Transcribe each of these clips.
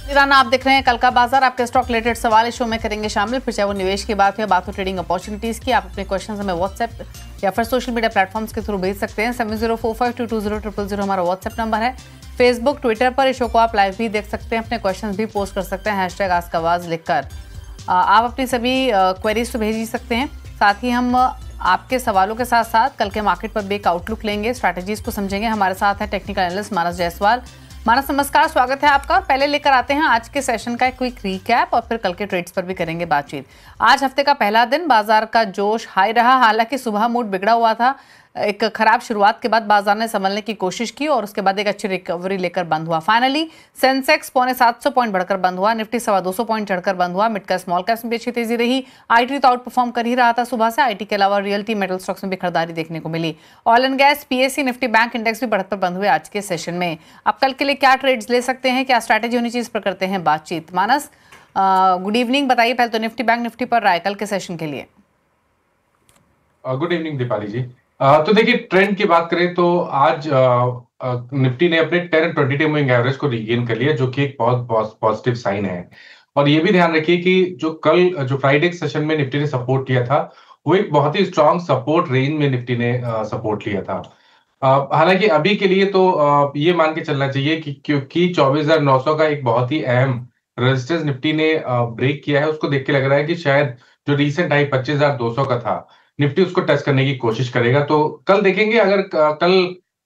राना, आप देख रहे हैं कल का बाजार। आपके स्टॉक रिलेटेड सवाल इस शो में करेंगे शामिल, फिर चाहे वो निवेश की बात हो या बात हो ट्रेडिंग अपॉर्चुनिटीज की। आप अपने क्वेश्चंस हमें व्हाट्सएप या फिर सोशल मीडिया प्लेटफॉर्म्स के थ्रू भेज सकते हैं। 7045220000 हमारा व्हाट्सएप नंबर है। फेसबुक, ट्विटर पर इस शो को आप लाइव भी देख सकते हैं, अपने क्वेश्चन भी पोस्ट कर सकते हैं #AskAwaz लिखकर। आप अपनी सभी क्वेरीज तो भेज ही सकते हैं। साथ ही हम आपके सवालों के साथ साथ कल के मार्केट पर भी एक आउटलुक लेंगे, स्ट्रैटेजीज को समझेंगे। हमारे साथ है टेक्निकल एनालिस्ट मानस जायसवाल। मानस, नमस्कार, स्वागत है आपका। और पहले लेकर आते हैं आज के सेशन का एक क्विक रीकैप और फिर कल के ट्रेड्स पर भी करेंगे बातचीत। आज हफ्ते का पहला दिन बाजार का जोश हाई रहा, हालांकि सुबह मूड बिगड़ा हुआ था। एक खराब शुरुआत के बाद बाजार ने संभलने की कोशिश की और उसके बाद एक अच्छी रिकवरी लेकर बंद हुआ। फाइनली सेंसेक्स 750 पॉइंट बढ़कर बंद हुआ, निफ्टी 225 पॉइंट चढ़कर बंद हुआ। मिड कैप स्मॉल कैप्स में भी अच्छी तेजी रही। आईटी तो आउट परफॉर्म कर ही रहा था सुबह से। आईटी के अलावा रियल्टी, मेटल स्टॉक्स में भी खरीदारी देखने को मिली। Oil and gas, PSC, Nifty bank index भी बढ़त पर बंद हुए आज के सेशन में। अब कल के लिए क्या ट्रेड्स ले सकते हैं, क्या स्ट्रैटेजी होनी चाहिए, इस पर करते हैं बातचीत। मानस, गुड इवनिंग, बताइए पहले तो निफ्टी बैंक निफ्टी पर राय कल के सेशन के लिए। गुड इवनिंग दीपाली जी। तो देखिए, ट्रेंड की बात करें तो आज निफ्टी ने अपने 10 और 20 डे मूविंग एवरेज को रीगेन कर लिया, जो कि एक बहुत पॉजिटिव साइन है। और ये भी ध्यान रखिए कि जो फ्राइडे के सेशन में निफ्टी ने सपोर्ट किया था, वो एक बहुत ही स्ट्रांग सपोर्ट रेंज में निफ्टी ने सपोर्ट लिया था। हालांकि अभी के लिए तो ये मान के चलना चाहिए कि क्योंकि 24,900 का एक बहुत ही अहम रेजिस्टेंस निफ्टी ने ब्रेक किया है, उसको देख के लग रहा है कि शायद जो रिसेंट हाई 25,200 का था, निफ्टी उसको टेस्ट करने की कोशिश करेगा। तो कल देखेंगे, अगर कल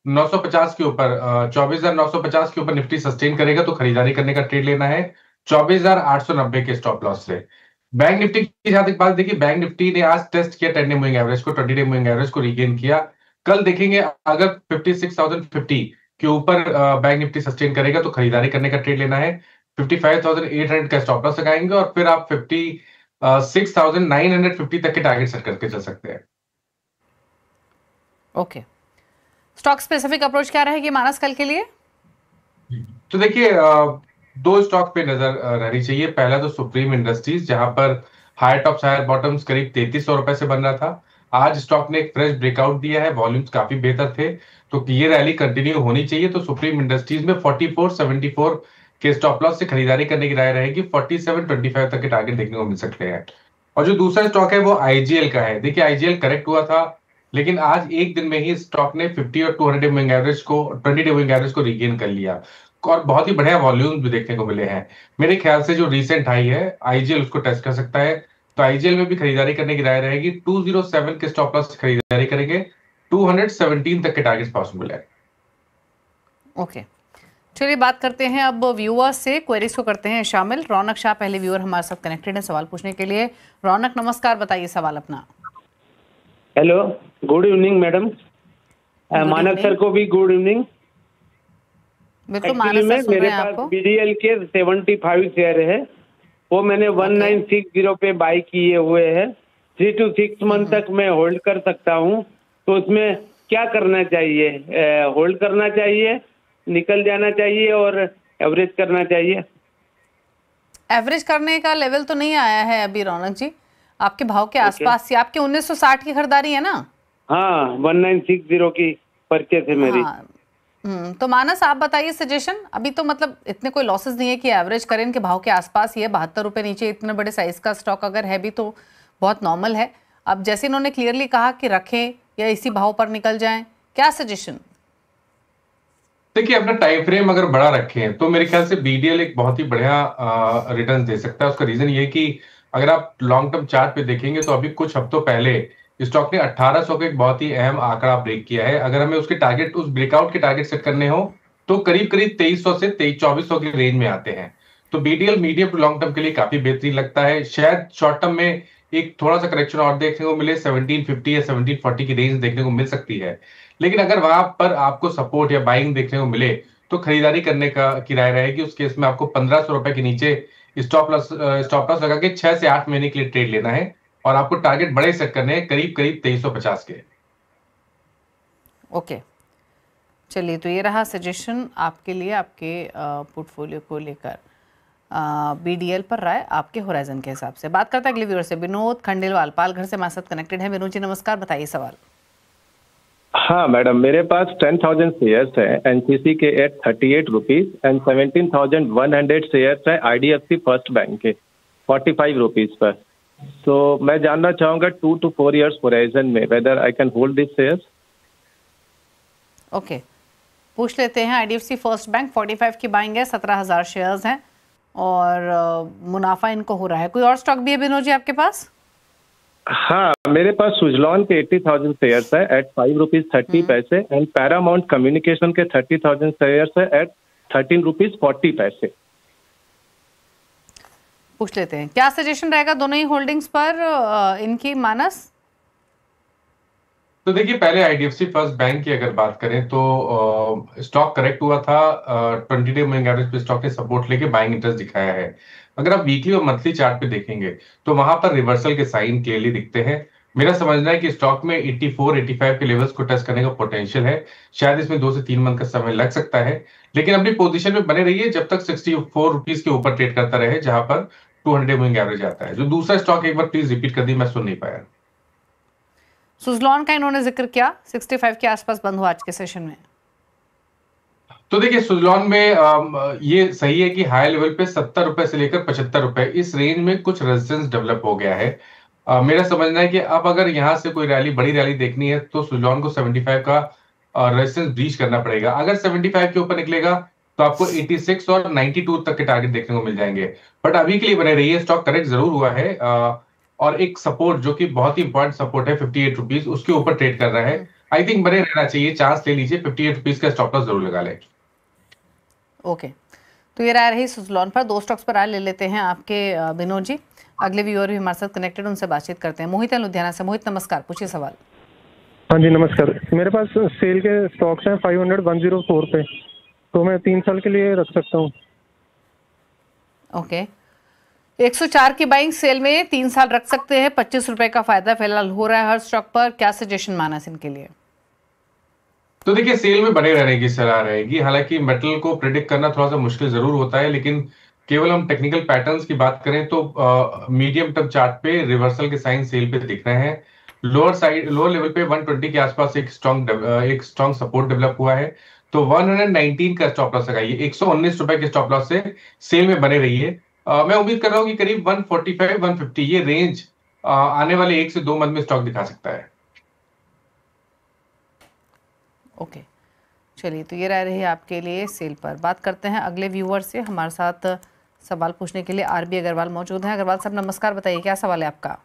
950 के ऊपर 24,950 के ऊपर निफ्टी सस्टेन करेगा तो खरीदारी करने का ट्रेड लेना है 24,890 के स्टॉप लॉस से। बैंक निफ्टी की जहां तक बात, देखिए बैंक निफ्टी ने आज टेस्ट किया 10 डे मूविंग एवरेज को, 20 डे मूविंग एवरेज को रीगेन किया। कल देखेंगे अगर 56,050 के ऊपर बैंक निफ्टी सस्टेन करेगा तो खरीदारी करने का ट्रेड लेना है। 55,800 का स्टॉप लॉस लगाएंगे और फिर आप 6,950 तक के टारगेट सेट करके चल सकते हैं। ओके, स्टॉक स्पेसिफिक अप्रोच क्या रहेगी मानस कल के लिए? तो देखिए, दो स्टॉक पे नजर रहनी चाहिए। पहला तो सुप्रीम इंडस्ट्रीज, जहां पर हायर टॉप्स हायर बॉटम्स करीब 3300 रुपए से बन रहा था। आज स्टॉक ने एक फ्रेश ब्रेकआउट दिया है, वॉल्यूम्स काफी बेहतर थे, तो ये रैली कंटिन्यू होनी चाहिए। तो सुप्रीम इंडस्ट्रीज में 4474 के स्टॉप लॉस से खरीदारी करने की राय रहेगी। 4725 तक के टारगेट देखने को मिल सकते हैं। और जो दूसरा स्टॉक है वो आईजीएल का है। देखिए, आईजीएल करेक्ट हुआ था, लेकिन आज एक दिन में ही स्टॉक ने 50 और 200 डे मूविंग एवरेज को 20 डे मूविंग एवरेज को रीगेन कर लिया और बहुत ही बढ़िया वॉल्यूम भी देखने को मिले हैं। मेरे ख्याल से जो रीसेंट हाई है आईजीएल उसको टेस्ट कर सकता है, तो आईजीएल में भी खरीदारी करने की राय रहेगी। 207 के स्टॉप लॉस खरीदारी करेंगे, 217 तक के टारगेट पॉसिबल है। ओके, चलिए बात करते हैं अब व्यूअर्स से, क्वेरीज को करते हैं शामिल। रौनक शाह पहले व्यूअर हमारे साथ कनेक्टेड है सवाल पूछने के लिए। रौनक, नमस्कार, बताइए सवाल अपना। Hello, good evening madam. मानक सर को भी गुड इवनिंग। बिल्कुल, मानस सर सुन रहे हैं आपको। बीडीएल के 75 शेयर है, वो मैंने 1960 पे बाई किए हुए हैं। 3 to 6 मंथ तक मैं होल्ड कर सकता हूँ, तो उसमें क्या करना चाहिए? होल्ड करना चाहिए, निकल जाना चाहिए और एवरेज करना चाहिए? एवरेज करने का लेवल तो नहीं आया है अभी रौनक जी, आपके भाव के आसपास ही। आपके 1960 की खरीदारी है ना? हाँ, 1960 की परचेस है मेरी। हाँ, तो मानस आप बताइए सजेशन। अभी तो मतलब इतने कोई लॉसेस नहीं है कि एवरेज करें, इनके भाव के आसपास ही है। 72 रुपए नीचे इतने बड़े साइज का स्टॉक अगर है भी तो बहुत नॉर्मल है। अब जैसे इन्होंने क्लियरली कहा कि रखें या इसी भाव पर निकल जाएं, क्या सजेशन? देखिए, अपना टाइम फ्रेम अगर बड़ा रखें तो मेरे ख्याल से बीडीएल एक बहुत ही बढ़िया रिटर्न दे सकता है। उसका रीजन ये है कि अगर आप लॉन्ग टर्म चार्ट पे देखेंगे तो अभी कुछ हफ्तों पहले स्टॉक ने 1800 का एक बहुत ही अहम आंकड़ा ब्रेक किया है। अगर हमें उसके टारगेट, उस ब्रेकआउट के टारगेट सेट करने हो तो करीब करीब 2300 से 2400 की रेंज में आते हैं। तो BDL medium to long term के लिए काफी बेहतरीन लगता है। शायद शॉर्ट टर्म में एक थोड़ा सा करेक्शन और देखने को मिले, 1750 या 1740 की रेंज देखने को मिल सकती है। लेकिन अगर वहां पर आपको सपोर्ट या बाइंग देखने को मिले तो खरीदारी करने का किराया रहेगी। उस केस में आपको 1500 रुपए के नीचे स्टॉप लॉस लगा के 6 से 8 महीने के लिए ट्रेड लेना है और आपको टारगेट बड़े सेट करने हैं, करीब करीब 2350 के। ओके, चलिए, तो ये रहा सजेशन आपके लिए, आपके पोर्टफोलियो को लेकर बीडीएल पर राय आपके होराइजन के हिसाब से। बात करते हैं अगले व्यूअर से, विनोद खंडेलवाल पालघर से हमारे साथ कनेक्टेड है। विनोद जी नमस्कार, बताइए सवाल। हाँ मैडम, मेरे पास 10,000 शेयर्स है एनसीसी के एट 38 रुपीज एंड 17,100 शेयर्स है आईडीएफसी फर्स्ट बैंक के 45 रुपीज पर। तो मैं जानना चाहूंगा 2 to 4 years होराइजन में whether I can hold this shares. Okay, पूछ लेते हैं। आईडीएफसी फर्स्ट बैंक 45 की बाइंग है, 17,000 शेयर्स हैं और मुनाफा इनको हो रहा है। कोई और स्टॉक भी है बिनोद जी आपके पास? हाँ, मेरे पास सुजलॉन के 80,000 शेयर्स है एट 5 रुपीज 30 पैसे एंड पैरामाउंट कम्युनिकेशन के 30,000 शेयर्स है एट 13 रुपीज 40 पैसे। पूछ लेते हैं क्या सजेशन रहेगा दोनों ही होल्डिंग्स पर इनकी मानस? तो देखिए, पहले आईडीएफसी फर्स्ट बैंक की अगर बात करें तो स्टॉक करेक्ट हुआ था। 20 डे मूविंग एवरेज पे स्टॉक ने सपोर्ट लेके बाइंग इंटरेस्ट दिखाया है। अगर आप वीकली और मंथली चार्ट पे देखेंगे तो वहां पर रिवर्सल के साइन क्लियरली दिखते हैं। मेरा समझना है कि स्टॉक में 84-85 के लेवल्स को टच करने का पोटेंशियल है। शायद इसमें 2 से 3 मंथ का समय लग सकता है, लेकिन अपनी पोजीशन में बने रहिए जब तक 64 रुपीज के ऊपर ट्रेड करता रहे, जहां पर 200 डे मूविंग एवरेज आता है। जो दूसरा स्टॉक एक बार प्लीज रिपीट कर दी, मैं सुन नहीं पाया। सुजलॉन का इन्होंने जिक्र किया, 65 के आसपास बंद हुआ आज के सेशन में। तो देखिए, सुजलॉन में ये सही है कि हाई लेवल पे 70 रुपए से लेकर 75 रुपए इस रेंज में कुछ रेजिस्टेंस डेवलप हो गया है। मेरा समझना है कि अब अगर यहां से कोई रैली, बड़ी रैली देखनी है तो सुजलॉन को 75 का रेजिस्टेंस ब्रीच करना पड़ेगा। अगर 75 के ऊपर निकलेगा तो आपको 86 और 92 तक के टारगेट देखने को मिल जाएंगे। बट अभी के लिए बने रहिए, स्टॉक करेक्ट जरूर हुआ है और एक सपोर्ट जो कि बहुत ही इंपॉर्टेंट सपोर्ट है 58 रुपीज, उसके ऊपर ट्रेड कर रहा है। आई थिंक बने रहना चाहिए, चांस ले लीजिए, 58 रुपीज का स्टॉप लॉस जरूर लगा ले। ओके, तो ये राय रही सुजलॉन पर। 2 स्टॉक्स पर राय ले लेते हैं आपके विनोद जी। अगले व्यूअर भी हमारे साथ कनेक्टेड, उनसे बातचीत करते हैं। मोहित है लुधियाना से। मोहित नमस्कार, पूछिए सवाल। हाँ जी नमस्कार, मेरे पास सेल के स्टॉक्स हैं 500-104 पे, तो मैं 3 साल के लिए रख सकता हूँ। ओके, 104 की बाइंग सेल में 3 साल रख सकते हैं। 25 रुपए का फायदा फिलहाल हो रहा है हर स्टॉक पर। क्या सजेशन मानस इनके लिए? तो देखिए, सेल में बने रहने की सलाह रहेगी। हालांकि मेटल को प्रिडिक्ट करना थोड़ा सा मुश्किल जरूर होता है, लेकिन केवल हम टेक्निकल पैटर्न्स की बात करें तो मीडियम टर्म चार्ट पे रिवर्सल के साइन सेल पे दिख रहे हैं। लोअर लेवल पे 120 के आसपास एक स्ट्रॉन्ग सपोर्ट डेवलप हुआ है, तो 119 का स्टॉप लॉस लगाइए। 119 रुपए के स्टॉप लॉस से सेल में बने रहिए। मैं उम्मीद कर रहा हूँ कि करीब 145-150 ये रेंज आने वाले 1 से 2 मंथ में स्टॉक दिखा सकता है। ओके, चलिए, तो ये राय रही आपके लिए सेल पर। बात करते हैं अगले व्यूअर से। हमारे साथ सवाल पूछने के लिए आरबी अग्रवाल मौजूद हैं। अग्रवाल साहब नमस्कार, बताइए क्या सवाल है आपका?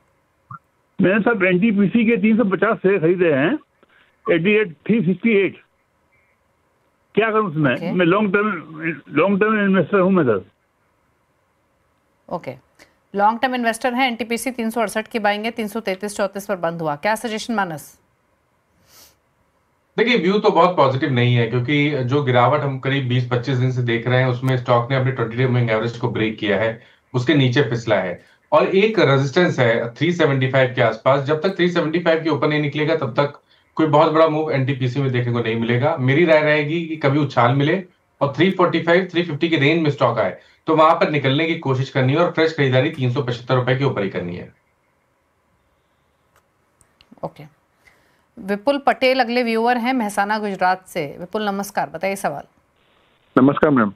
मैंने सर एनटीपीसी के 350 शेयर खरीदे हैं 368। क्या करूं उसमें? Okay. मैं लॉन्ग टर्म इन्वेस्टर हूं मैं sir. Okay, long term investor हैं। एनटीपीसी 368 की बाइंग है, 333-34 पर बंद हुआ। क्या सजेशन मानस? देखिए, व्यू तो बहुत पॉजिटिव नहीं है, क्योंकि जो गिरावट हम करीब 20-25 दिन से देख रहे हैं उसमें स्टॉक ने अपने 20 डे मूविंग एवरेज को ब्रेक किया है, उसके नीचे फिसला है और एक रेजिस्टेंस है 375 के आसपास। जब तक 375 के ऊपर नहीं निकलेगा तब तक कोई बहुत बड़ा मूव एनटीपीसी में देखने को नहीं मिलेगा। मेरी राय रहेगी कि कभी उछाल मिले और 345-350 के रेंज में स्टॉक आए तो वहां पर निकलने की कोशिश करनी है और फ्रेश खरीदारी 375 रुपए के ऊपर ही करनी है। ओके, विपुल पटेल अगले व्यूअर हैं महसाना गुजरात से। विपुल नमस्कार, बताइए सवाल। नमस्कार मैम,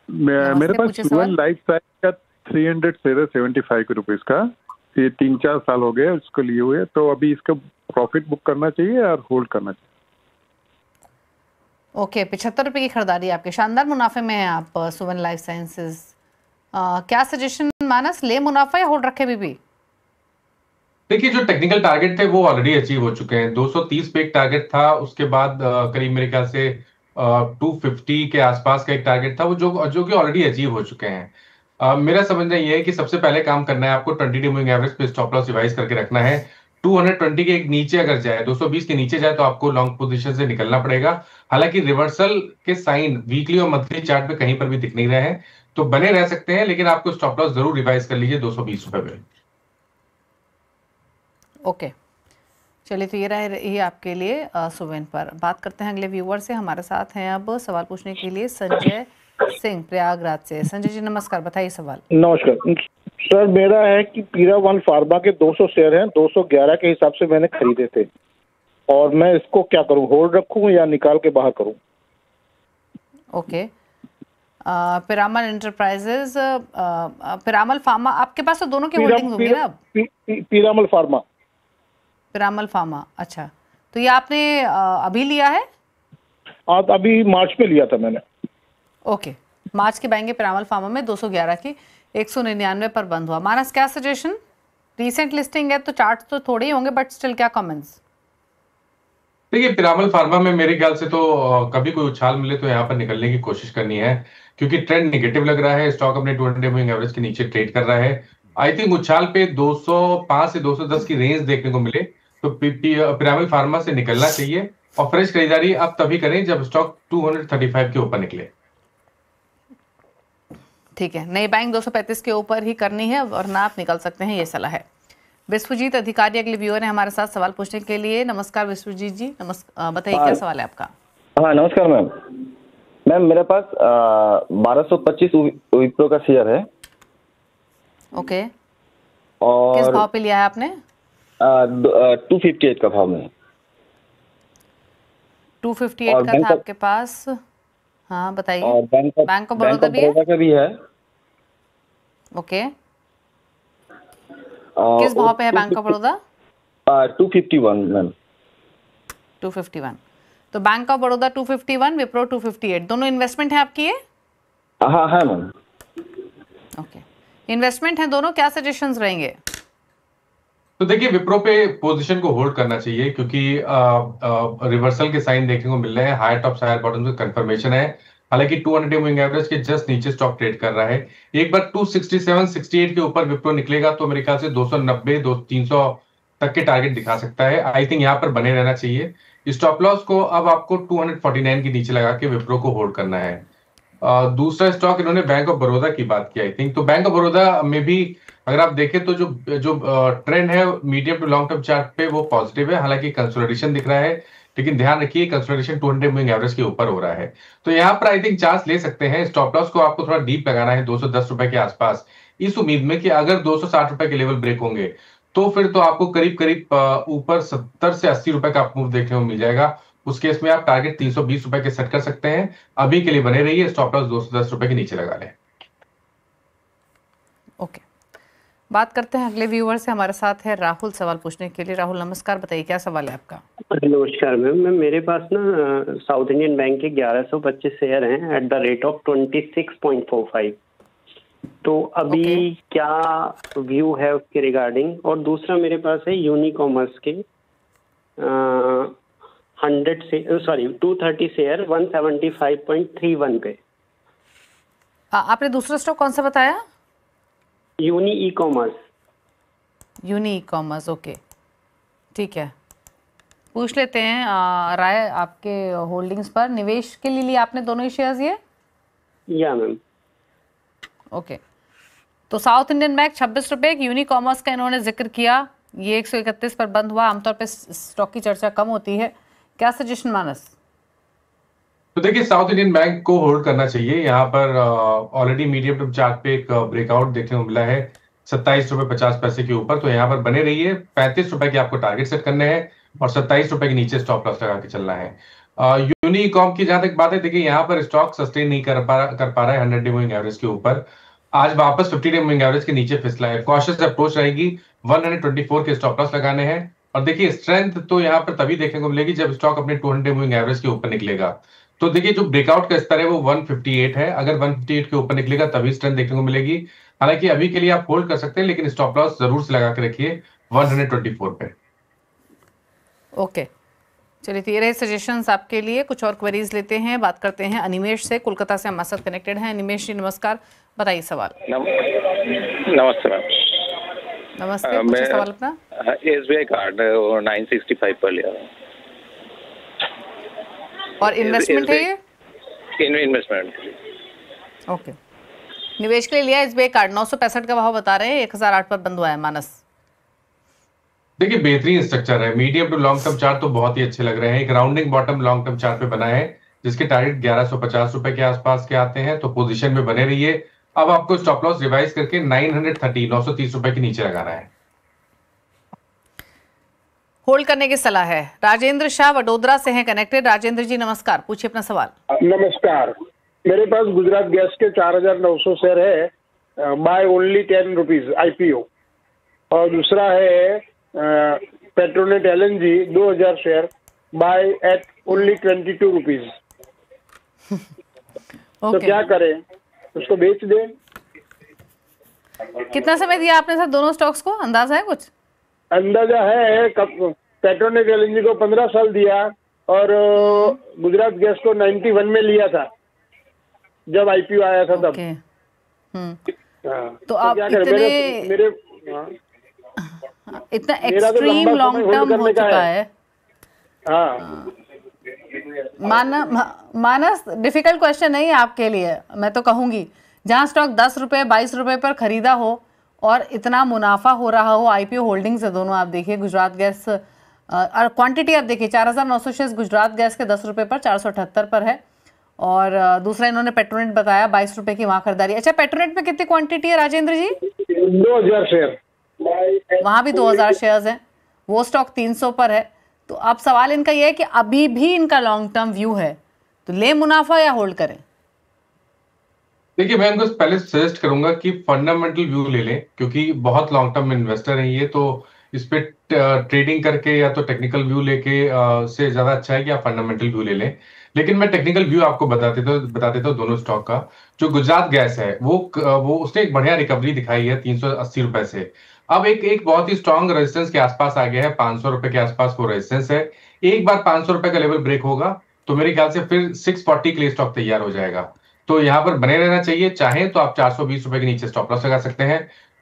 मेरे पास पूछिए सवाल। लाइफ साइकिल का 300 शेयर है 75 रुपीज का। ये 3-4 साल हो गए उसको लिए हुए, तो अभी इसका प्रॉफिट बुक करना चाहिए और होल्ड करना चाहिए? ओके, 75 रुपए की खरीदारी आपके, शानदार मुनाफे में है आप सुवन लाइफ साइंसेज। क्या सजेशन मानस, ले मुनाफा या होल्ड रखे बीबी? देखिए, जो टेक्निकल टारगेट थे वो ऑलरेडी अचीव हो चुके हैं। 230 पे एक टारगेट था, उसके बाद करीब मेरे ख्याल से 250 के आसपास का एक टारगेट था, वो जो कि ऑलरेडी अचीव हो चुके हैं। मेरा समझना ये है कि सबसे पहले काम करना है आपको 20 डे मूविंग एवरेज पे स्टॉप लॉस रिवाइज करके रखना है। 220 के एक नीचे अगर जाए, 220 के नीचे जाए तो आपको लॉन्ग पोजीशन से निकलना पड़ेगा। हालांकि रिवर्सल के साइन वीकली और मंथली चार्ट पे कहीं पर भी दिख नहीं रहे हैं, तो बने रह सकते हैं, लेकिन आपको स्टॉप लॉस जरूर रिवाइज कर लीजिए 220 रुपए पे। ओके, चलिए, तो ये रही आपके लिए सुवेन पर। बात करते हैं अगले व्यूअर से। हमारे साथ हैं अब सवाल पूछने के लिए संजय सिंह प्रयागराज से। संजय जी नमस्कार, बताइए सवाल। नमस्कार सर, मेरा है कि पीरा वन फार्मा के 200 शेयर हैं, 211 के हिसाब से मैंने खरीदे थे और मैं इसको क्या करूं, होल्ड रखूं या निकाल के बाहर करूं? Okay, Piramal enterprises, Piramal pharma, आपके पास तो दोनों की होल्डिंग होगी ना? पीरामल फार्मा। पिरामल फार्मा, अच्छा। तो ये आपने अभी लिया है? आज अभी मार्च में लिया था मैंने। ओके, मार्च के बाएंगे पिरामल फार्मा में 211 की 199 पर बंद हुआ। मानस, क्या सजेशन? रीसेंट लिस्टिंग है तो चार्ट तो थोड़े ही होंगे, बट स्टिल क्या कमेंट्स? देखिए, पिरामल फार्मा में मेरे ख्याल से तो कभी कोई उछाल मिले तो यहाँ पर निकलने की कोशिश करनी है, क्योंकि ट्रेंड नेगेटिव लग रहा है। स्टॉक अपने 200 मूविंग एवरेज के नीचे ट्रेड कर रहा है। आई थिंक उछाल पे 205 से 210 की रेंज देखने को मिले तो पिरामल फार्मा से निकलना चाहिए, और फ्रेश खरीदारी आप तभी करें जब स्टॉक 235 के ऊपर निकले। ठीक है, नई बाइंग 235 के ऊपर ही करनी है, वरना आप निकल सकते हैं, ये सलाह है। विश्वजीत अधिकारी अगले व्यूअर है हमारे साथ सवाल पूछने के लिए। नमस्कार विश्वजीत जी, नमस्कार, बताइए क्या सवाल है आपका? हाँ नमस्कार मैम। मैम मेरे पास 1225 विप्रो का शेयर है। ओके, और किस भाव पे लिया है आपने? 258 का भाव में। 258 का था आपके पास? हाँ बताइए। और बैंक ऑफ बड़ौदा भी है? का भी है। ओके, किस भाव पे है बैंक ऑफ बड़ौदा? 251 मैम। 251, तो बैंक ऑफ बड़ौदा 251, विप्रो 258, दोनों इन्वेस्टमेंट है आपकी ये? हाँ है मैम। ओके, इन्वेस्टमेंट है दोनों, क्या सजेशंस रहेंगे? तो देखिए, विप्रो पे पोजीशन को होल्ड करना चाहिए, क्योंकि रिवर्सल के साइन देखने को मिल रहे हैं। हायर टॉप हायर बॉटम से कंफर्मेशन है। हालांकि 200 मूविंग एवरेज के जस्ट नीचे स्टॉक ट्रेड कर रहा है। एक बार 267 68 के ऊपर विप्रो निकलेगा तो मेरे ख्याल से 290 300 तक के टारगेट दिखा सकता है। आई थिंक यहाँ पर बने रहना चाहिए। स्टॉप लॉस को अब आपको 249 के नीचे लगा के विप्रो को होल्ड करना है। दूसरा स्टॉक इन्होंने बैंक ऑफ बड़ौदा की बात की। आई थिंक तो बैंक ऑफ बड़ौदा में भी अगर आप देखें तो जो ट्रेंड है medium to long term chart पे वो पॉजिटिव है। हालांकि कंसोलिडेशन दिख रहा है, लेकिन ध्यान रखिए कंसोलिडेशन 200 मूविंग एवरेज के ऊपर हो रहा है। तो यहाँ पर आई थिंक चांस ले सकते हैं। स्टॉप लॉस को आपको थोड़ा डीप लगाना है 210 रुपए के आसपास, इस उम्मीद में कि अगर 260 रुपए के लेवल ब्रेक होंगे तो फिर तो आपको करीब करीब ऊपर 70 से 80 रुपए का मूव देखने को मिल जाएगा। उस केस में आप टारगेट 320 रुपए के सेट कर सकते हैं। अभी के लिए बने रहिए, स्टॉप लॉस 210 रुपए के नीचे लगा लें। ओके, बात करते हैं अगले व्यूअर से। हमारे साथ है राहुल सवाल पूछने के लिए। राहुल नमस्कार, बताइए क्या सवाल है आपका? नमस्कार मैम, मेरे पास ना साउथ इंडियन बैंक के 1125 शेयर हैं एट द रेट ऑफ 26.45। तो अभी क्या व्यू है उसके रिगार्डिंग? और दूसरा मेरे पास है यूनिकॉमर्स के 230 शेयर 175.31 पे। आपने दूसरा स्टॉक कौन सा बताया? Uni E commerce. Uni E commerce, okay ठीक है। पूछ लेते हैं राय आपके होल्डिंग्स पर। निवेश के लिए आपने दोनों ही शेयर्स ये? या मैम। ओके, तो साउथ इंडियन बैंक 26 रुपए, यूनी कॉमर्स का इन्होंने जिक्र किया, ये 131 पर बंद हुआ। आमतौर पे स्टॉक की चर्चा कम होती है, क्या सजेशन मानस? तो देखिए, साउथ इंडियन बैंक को होल्ड करना चाहिए। यहाँ पर ऑलरेडी मीडियम टर्म चार्ट पे एक ब्रेकआउट देखने को मिला है 27 रुपए 50 पैसे के ऊपर। तो यहाँ पर बने रहिए। 35 रुपए के आपको टारगेट सेट करने हैं और 27 रुपए के नीचे स्टॉप लॉस लगा के चलना है। यूनिकॉम की जहां तक बात है, देखिए यहाँ पर स्टॉक सस्टेन नहीं कर पा रहा है 100 डे मूविंग एवरेज के ऊपर। आज वापस 50 डे मूविंग एवरेज के नीचे फिसला है। कॉशियस अप्रोच रहेगी, 124 के स्टॉप लॉस लगाने हैं। और देखिए, स्ट्रेंथ तो यहाँ पर तभी देखने को मिलेगी जब स्टॉक अपने 200 डे मूविंग एवरेज के ऊपर निकलेगा। तो देखिए, जो ब्रेकआउट का स्तर है वो 158 है। अगर 158 के ऊपर निकलेगा तभी स्ट्रेंथ देखने को मिलेगी। हालांकि अभी के लिए आप होल्ड कर सकते हैं, लेकिन स्टॉप लॉस जरूर से लगा के रखिए 124 पे। ओके, चलिए, तो ये रहे सजेशंस आपके लिए। कुछ और क्वेरीज लेते हैं। बात करते हैं अनिमेश से, कोलकाता से हमारे साथ कनेक्टेड हैं। अनिमेश जी नमस्कार, बताइए सवाल। नमस्ते मैम। नमस्ते, पूछिए सवाल अपना। SBI कार्ड 965 पर लिया है। और इन्वेस्टमेंट है ये? इन्वेस्टमेंट। ओके, निवेश के लिए लिया SBI कार्ड। 965 का भाव बता रहे हैं, 1008 पर बंद हुआ है। मानस, देखिए, बेहतरीन स्ट्रक्चर है। Medium to long term chart तो बहुत ही अच्छे लग रहे हैं। एक rounding bottom long term chart पे बना है, जिसके टारगेट 1150 रुपए के आसपास के आते हैं। तो पोजीशन में बने रहिए। अब आपको स्टॉप लॉस रिवाइज करके 930 रुपए के नीचे लगाना है। होल्ड करने की सलाह है। राजेंद्र शाह वडोदरा से हैं कनेक्टेड। राजेंद्र जी नमस्कार, पूछिए अपना सवाल। नमस्कार, मेरे पास गुजरात गैस के 4,900 शेयर है, बाय ओनली 10 रुपीज IPO, और दूसरा है Petronet LNG 2,000 share, buy at only 22 rupees. तो क्या करें, उसको बेच दें? कितना समय दिया आपने सर दोनों स्टॉक्स को, अंदाजा है कुछ? अंदाजा है, पेट्रोनेट LNG को 15 साल दिया और गुजरात गैस को 91 में लिया था जब IPO आया था तब। तो आप इतना एक्सट्रीम लॉन्ग टर्म हो चुका है। मानस डिफिकल्ट क्वेश्चन नहीं है आपके लिए, मैं तो कहूंगी जहां स्टॉक 10 रुपए 22 रुपए पर खरीदा हो और इतना मुनाफा हो रहा हो, IPO होल्डिंग्स है दोनों। आप देखिए गुजरात गैस और क्वांटिटी आप देखिए 4,900 शेयर गुजरात गैस के 10 रुपए पर 478 पर है, और दूसरा इन्होंने पेट्रोनेट बताया 22 रुपए की वहां खरीदारी। अच्छा, पेट्रोनेट में कितनी क्वांटिटी है राजेंद्र जी? 2,000 शेयर, वहां भी 2,000 शेयर्स हैं, वो स्टॉक 300 पर है। तो अब सवाल इनका यह है कि अभी भी इनका लॉन्ग टर्म व्यू है, तो ले मुनाफा या होल्ड करें? देखिए, मैं इनको पहले सजेस्ट करूंगा कि फंडामेंटल व्यू ले लें, क्योंकि बहुत लॉन्ग टर्म इन्वेस्टर हैं ये, तो इस पे ट्रेडिंग करके या तो टेक्निकल व्यू लेके से ज्यादा अच्छा है कि आप फंडामेंटल व्यू ले लें। लेकिन मैं टेक्निकल व्यू आपको बता देता हूँ दोनों स्टॉक का। जो गुजरात गैस है वो उसने एक बढ़िया रिकवरी दिखाई है 380 रुपए से। अब एक बहुत ही स्ट्रॉन्ग रेजिस्टेंस के आसपास आ गया है, 500 रुपए के आसपास वो रेजिस्टेंस है। एक बार 500 रुपए का लेवल ब्रेक होगा तो मेरे ख्याल से फिर 640 के लिए स्टॉक तैयार हो जाएगा, तो यहाँ पर बने रहना चाहिए। चाहे तो आप 420 रुपए के नीचे स्टॉप लॉस लगा सकते हैं।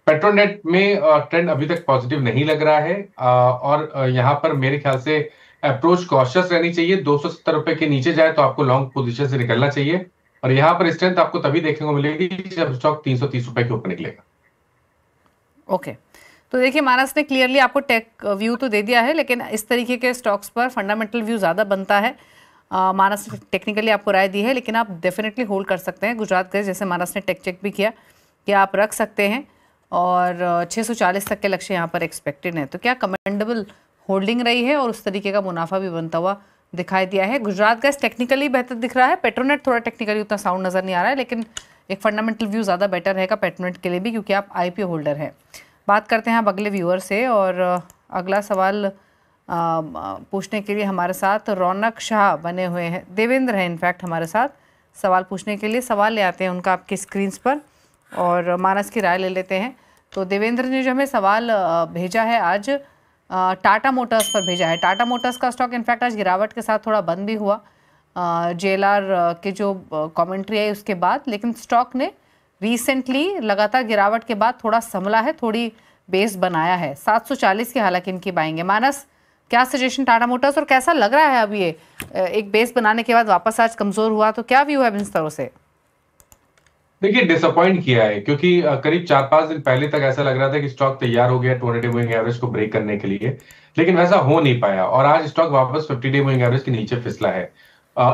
पेट्रोनेट में ट्रेंड अभी तक पॉजिटिव नहीं लग रहा है, और यहाँ पर मेरे ख्याल से अप्रोच कॉशियस रहनी चाहिए। 270 रुपए के नीचे जाए तो आपको लॉन्ग पोजीशन से निकलना चाहिए, और यहाँ पर स्ट्रेंथ आपको तभी देखने को मिलेगी जब स्टॉक 330 रुपए के ऊपर निकलेगा। ओके, तो देखिए मानस ने क्लियरली आपको टेक व्यू तो दे दिया है, लेकिन इस तरीके के स्टॉक्स पर फंडामेंटल व्यू ज़्यादा बनता है। मानस ने टेक्निकली आपको राय दी है, लेकिन आप डेफिनेटली होल्ड कर सकते हैं। गुजरात गैस जैसे मानस ने टेक चेक भी किया कि आप रख सकते हैं, और 640 तक के लक्ष्य यहाँ पर एक्सपेक्टेड है। तो क्या कमेंडेबल होल्डिंग रही है और उस तरीके का मुनाफा भी बनता हुआ दिखाई दिया है। गुजरात गैस टेक्निकली बेहतर दिख रहा है, पेट्रोनेट थोड़ा टेक्निकली उतना साउंड नज़र नहीं आ रहा है, लेकिन एक फंडामेंटल व्यू ज़्यादा बेटर रहेगा पेट्रोनेट के लिए भी, क्योंकि आप IPO होल्डर हैं। बात करते हैं आप अगले व्यूअर से, और अगला सवाल पूछने के लिए हमारे साथ रौनक शाह बने हुए हैं, देवेंद्र हैं इनफैक्ट हमारे साथ सवाल पूछने के लिए। सवाल ले आते हैं उनका आपकी स्क्रीन्स पर और मानस की राय ले लेते हैं। तो देवेंद्र ने जो हमें सवाल भेजा है आज टाटा मोटर्स पर भेजा है। टाटा मोटर्स का स्टॉक इनफैक्ट आज गिरावट के साथ थोड़ा बंद भी हुआ JLR के जो कमेंट्री आई उसके बाद, लेकिन स्टॉक ने रिसेंटली लगातार गिरावट के बाद थोड़ा संभला है, थोड़ी बेस बनाया है। 740 की हालांकि इनकी बाइंग है। मानस, क्या सजेशन टाटा मोटर्स, और कैसा लग रहा है अब ये एक बेस बनाने के बाद वापस आज कमजोर हुआ, तो क्या व्यू है इन स्तरों से? देखिए, डिसअपॉइंट किया है, क्योंकि करीब 4-5 दिन पहले तक ऐसा लग रहा था कि स्टॉक तैयार हो गया 200 डे मूविंग एवरेज को ब्रेक करने के लिए, लेकिन वैसा हो नहीं पाया, और आज स्टॉक वापस 50 डे मूविंग एवरेज के नीचे फिसला है।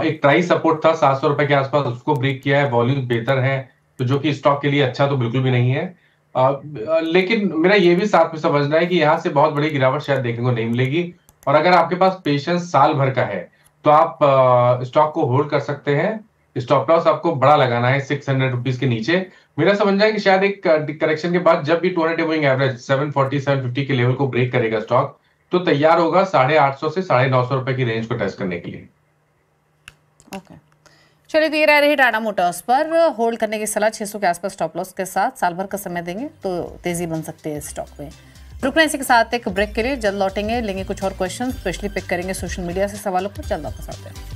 एक ट्राई सपोर्ट था 700 रुपए के आसपास, उसको ब्रेक किया है। वॉल्यूम बेहतर है, तो जो कि स्टॉक के लिए अच्छा तो बिल्कुल भी नहीं है। लेकिन मेरा ये भी साथ में समझना है कि यहाँ से बहुत बड़ी गिरावट शायद देखने को नहीं मिलेगी, और अगर आपके पास पेशेंस साल भर का है तो आप स्टॉक को होल्ड कर सकते हैं। स्टॉप लॉस आपको बड़ा लगाना है 600 रुपीज के नीचे। मेरा समझना है कि शायद एक करेक्शन के बाद जब भी 200 डे मूविंग एवरेज 740-750 के लेवल को ब्रेक करेगा स्टॉक, तो तैयार होगा 850 से 950 रुपए की रेंज को टेस्ट करने के लिए। ओके, चलिए, तो ये रह रही टाटा मोटर्स पर होल्ड करने की सलाह 600 के आसपास स्टॉप लॉस के साथ। साल भर का समय देंगे तो तेजी बन सकती है स्टॉक में। रुकना इसी के साथ एक ब्रेक के लिए, जल्द लौटेंगे, लेंगे कुछ और क्वेश्चन, स्पेशली पिक करेंगे सोशल मीडिया से सवालों पर। जल्द वापस आते हैं।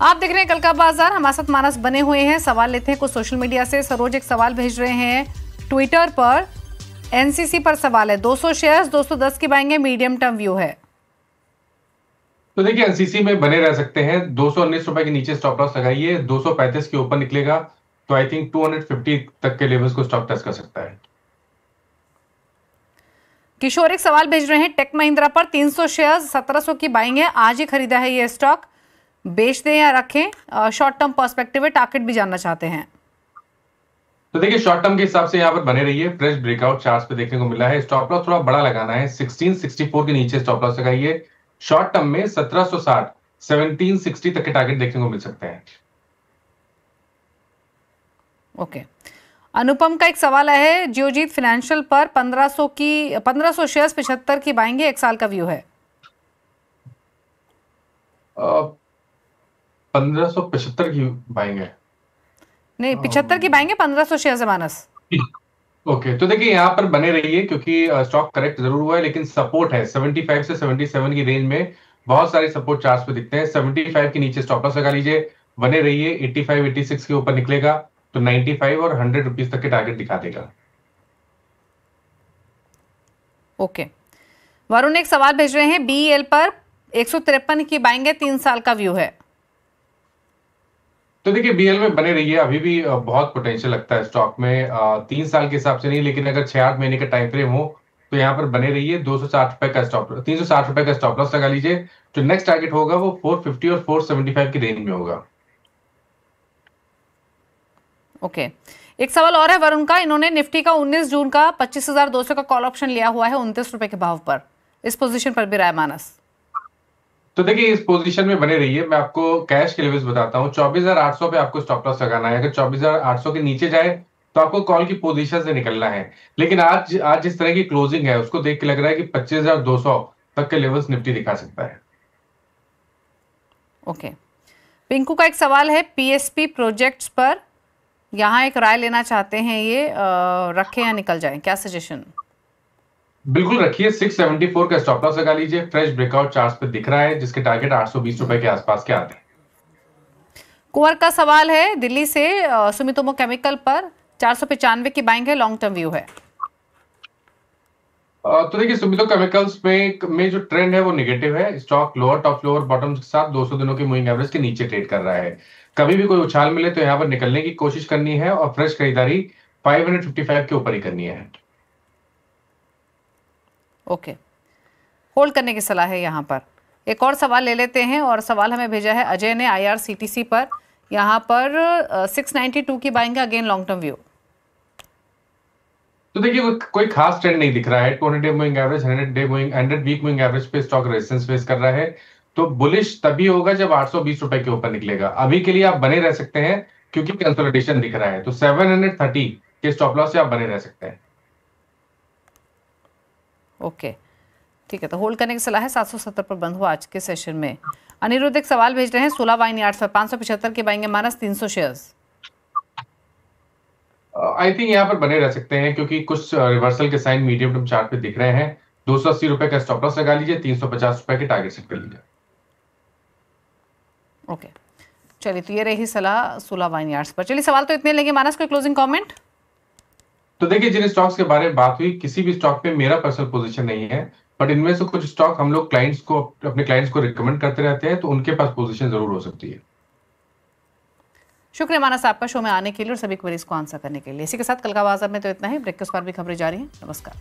आप देख रहे हैं कल का बाजार, हमारे साथ मानस बने हुए हैं, सवाल लेते हैं कुछ सोशल मीडिया से। सरोज एक सवाल भेज रहे हैं ट्विटर पर, NCC पर सवाल है, 200 शेयर्स 210 की बाइंग है, मीडियम टर्म व्यू है। तो देखिए, NCC में बने रह सकते हैं, 219 रुपए के नीचे स्टॉप लॉस लगाइए, 235 के ऊपर निकलेगा तो आई थिंक 250 तक के लेवल्स को स्टॉप टेस्ट कर सकता है। किशोर एक सवाल भेज रहे हैं टेक महिंद्रा पर, 300 शेयर्स 1700 की बाइंग है, आज ही खरीदा है ये स्टॉक, बेच दें या रखें? शॉर्ट टर्म पर्सपेक्टिव है, टारगेट भी जानना चाहते हैं। तो देखिए शॉर्ट टर्म के हिसाब से यहाँ पर बने रहिए, फ्रेश ब्रेकआउट चार्ट्स पे देखने को मिला है। स्टॉप लॉस थोड़ा बड़ा लगाना है, 1664 के नीचे स्टॉप लॉस लगाइए। शॉर्ट टर्म में 1760 1760 तक के टारगेट देखने को मिल सकते हैं। ओके, अनुपम का एक सवाल है, जियोजीत फाइनेंशियल पर 1500 शेयर्स 75 की बाइंग है, 1 साल का व्यू है। 1575 की बाइंग है, नहीं 75 की बाइंग है, 1500 शेयर्स है मानस। ओके, तो देखिए यहाँ पर बने रहिए क्योंकि स्टॉक करेक्ट जरूर हुआ है, लेकिन सपोर्ट है 75 से 77 की रेंज में। बहुत सारे सपोर्ट चार्ट्स पे दिखते हैं। 75 के नीचे स्टॉप लॉस लगा लीजिए, बने रहिए। 85 86 के ऊपर निकलेगा तो 95 और 100 रुपीज तक के टारगेट दिखा देगा। ओके, वरुण एक सवाल भेज रहे हैं, बीईएल पर 153 की बाइंग है, 3 साल का व्यू है। तो देखिए बीएल में बने रहिए, अभी भी बहुत पोटेंशियल लगता है स्टॉक में। 3 साल के हिसाब से नहीं, लेकिन अगर 6-8 महीने का टाइम फ्रेम हो तो यहाँ पर बने रहिए। 260 रुपए का स्टॉप 360 रुपए का स्टॉप लॉस लगा लीजिए। जो नेक्स्ट टारगेट होगा वो 450 और 475 की रेंज में होगा। ओके, एक सवाल और है वरुण का, इन्होंने निफ्टी का 19 जून का 25,200 का कॉल ऑप्शन लिया हुआ है 29 रुपए के भाव पर, इस पोजीशन पर भी राय मानस। तो देखिए इस पोजीशन में बने रहिए। मैं आपको कैश के लेवल्स बताता हूँ। 24,800 पे आपको स्टॉप लॉस लगाना है। अगर 24,800 के नीचे जाए तो आपको कॉल की पोजीशन से निकलना है। लेकिन आज जिस तरह की क्लोजिंग है उसको देख के लग रहा है कि 25,200 तक के लेवल्स निफ्टी दिखा सकता है। ओके, पिंकू का एक सवाल है, पीएसपी प्रोजेक्ट्स पर यहाँ एक राय लेना चाहते हैं, ये रखें या निकल जाएं, क्या सजेशन? बिल्कुल रखिए। 674 का स्टॉप लॉस लगा लीजिए। फ्रेश ब्रेकआउट चार्ट्स पे दिख रहा है जिसके टारगेट 820 रुपए के आसपास के आते हैं। कुंवर का सवाल है, दिल्ली से सुमितोमो केमिकल पर 495 की बाइंग है, लॉन्ग टर्म व्यू है। तो देखिए सुमितोमो केमिकल्स में जो ट्रेंड है वो नेगेटिव है। Stock lower top lower bottom के साथ 200 दिनों की मूविंग एवरेज के नीचे ट्रेड कर रहा है। कभी भी कोई उछाल मिले तो यहाँ पर निकलने की कोशिश करनी है और फ्रेश खरीदारी 555 के ऊपर ही करनी है। ओके, होल्ड करने की सलाह है यहाँ पर। एक और सवाल ले लेते हैं, और सवाल हमें भेजा है अजय ने IRCTC पर, यहाँ पर 692 की बाइंग है, अगेन लॉन्ग टर्म व्यू। तो देखिए कोई खास ट्रेंड नहीं दिख रहा है। 200 day moving average 100 week moving average पे स्टॉक रेजिस्टेंस फेस कर रहा है। तो बुलिश तभी होगा जब 820 रुपए के ऊपर निकलेगा। अभी के लिए आप बने रह सकते हैं क्योंकि कंसोलिडेशन दिख रहा है। तो 730 के स्टॉप लॉस से आप बने रह सकते हैं। ओके, ठीक है, तो होल्ड करने की सलाह है। 770 पर बंद हुआ आज के सेशन में। अनिरुद्ध एक सवाल भेज रहे हैं, 16 वाइन यार्ड्स पर 575 के बाइंगे माइनस 300 शेयर्स। आई थिंक यहाँ पर बने रह सकते हैं क्योंकि कुछ रिवर्सल के साइन मीडियम टर्म चार्ट पे दिख रहे हैं। 280 रुपए का स्टॉप लॉस लगा लीजिए। 350 रुपए के टारगेट सेट कर लीजिए। ओके, चलिए, तो ये रही सलाह 16 वाइन यार्ड्स पर। चलिए, सवाल तो इतने लेंगे मानस, कोई क्लोजिंग कमेंट? तो देखिए जिन स्टॉक्स के बारे में बात हुई, किसी भी स्टॉक पे मेरा पर्सनल पोजीशन नहीं है, बट इनमें से कुछ स्टॉक हम लोग अपने क्लाइंट्स को रिकमेंड करते रहते हैं, तो उनके पास पोजीशन जरूर हो सकती है। शुक्रिया मानस आपका शो में आने के लिए और सभी क्वेरीज को आंसर करने के लिए। इसी के साथ कल का बाजार में तो इतना ही। ब्रेक के उस पर भी खबरें जारी हैं। नमस्कार।